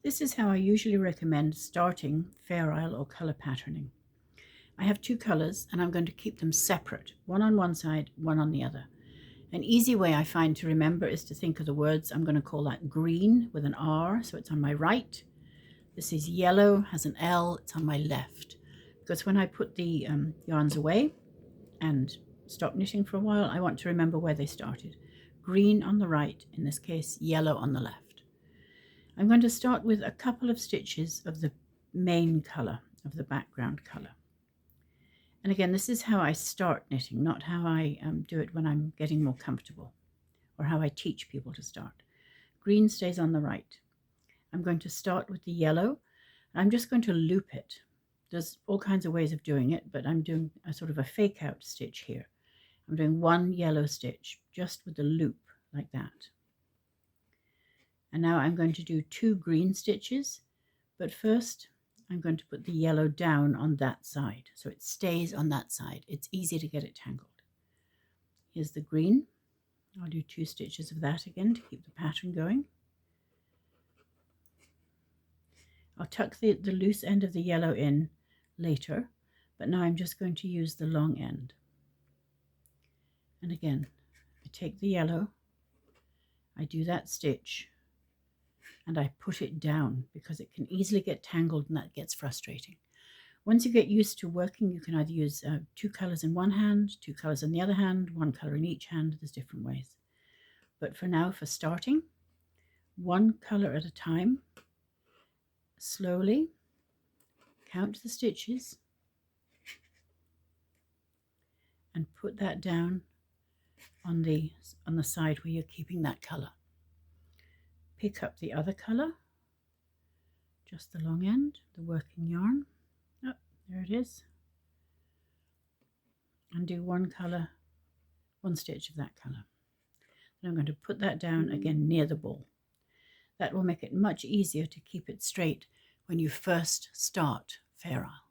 This is how I usually recommend starting Fair Isle or color patterning. I have two colors and I'm going to keep them separate, one on one side, one on the other. An easy way I find to remember is to think of the words. I'm going to call that green with an R, so it's on my right. This is yellow, has an L, it's on my left. Because when I put the yarns away and stop knitting for a while, I want to remember where they started. Green on the right, in this case, yellow on the left. I'm going to start with a couple of stitches of the main color, of the background color. And again, this is how I start knitting, not how I do it when I'm getting more comfortable, or how I teach people to start. Green stays on the right. I'm going to start with the yellow. I'm just going to loop it. There's all kinds of ways of doing it, but I'm doing a sort of a fake out stitch here. I'm doing one yellow stitch just with the loop like that. And now I'm going to do two green stitches, but first I'm going to put the yellow down on that side so it stays on that side. It's easy to get it tangled. Here's the green. I'll do two stitches of that again to keep the pattern going. I'll tuck the loose end of the yellow in later, but now I'm just going to use the long end. And again, I take the yellow, I do that stitch, and I put it down because it can easily get tangled and that gets frustrating. Once you get used to working, you can either use two colors in one hand, two colors in the other hand, one color in each hand. There's different ways. But for now, for starting, one color at a time, slowly count the stitches and put that down on the side where you're keeping that color. Pick up the other color, just the long end, the working yarn. Oh, there it is. And do one color, one stitch of that color. Then I'm going to put that down again near the ball. That will make it much easier to keep it straight when you first start Fair Isle.